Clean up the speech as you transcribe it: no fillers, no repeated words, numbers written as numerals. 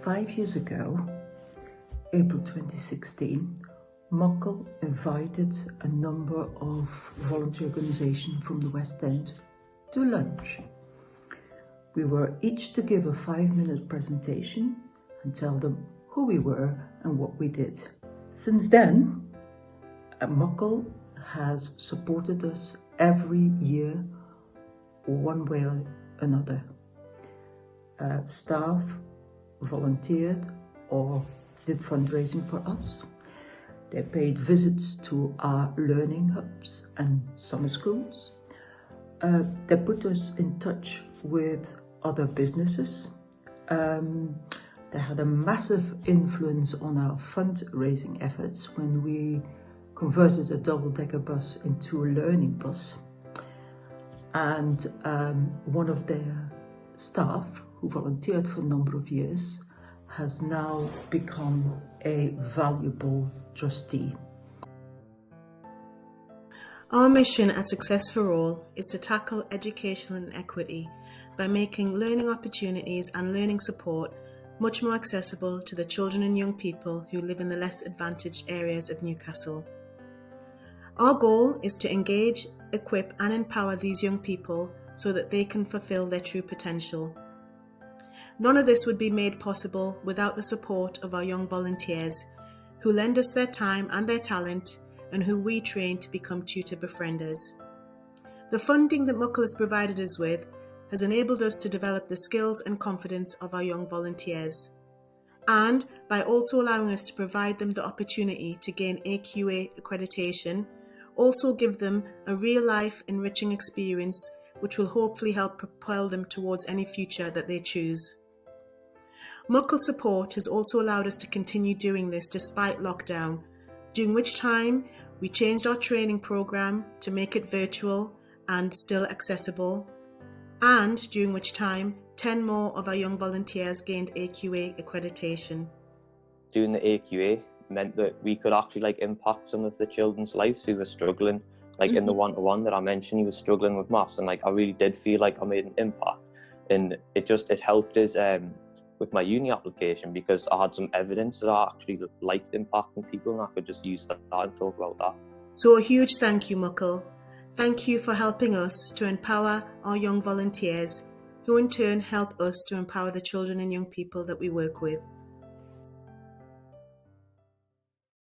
5 years ago, April 2016, Muckle invited a number of voluntary organisations from the West End to lunch. We were each to give a 5-minute presentation and tell them who we were and what we did. Since then, Muckle has supported us every year, one way or another. Staff volunteered or did fundraising for us. They paid visits to our learning hubs and summer schools. They put us in touch with other businesses. They had a massive influence on our fundraising efforts when we converted a double-decker bus into a learning bus. And one of their staff, who volunteered for a number of years, has now become a valuable trustee. Our mission at Success for All is to tackle educational inequity by making learning opportunities and learning support much more accessible to the children and young people who live in the less advantaged areas of Newcastle. Our goal is to engage, equip and empower these young people so that they can fulfill their true potential. None of this would be made possible without the support of our young volunteers, who lend us their time and their talent, and who we train to become tutor befrienders. The funding that Muckle has provided us with has enabled us to develop the skills and confidence of our young volunteers, and by also allowing us to provide them the opportunity to gain AQA accreditation, also give them a real-life enriching experience which will hopefully help propel them towards any future that they choose. Muckle support has also allowed us to continue doing this despite lockdown, during which time we changed our training programme to make it virtual and still accessible, and during which time 10 more of our young volunteers gained AQA accreditation. Doing the AQA meant that we could actually impact some of the children's lives who were struggling. In the one-to-one that I mentioned, he was struggling with maths, and I really did feel like I made an impact, and it helped us with my uni application, because I had some evidence that I actually liked impacting people, and I could just use that and talk about that. So a huge thank you, Muckle. Thank you for helping us to empower our young volunteers, who in turn help us to empower the children and young people that we work with.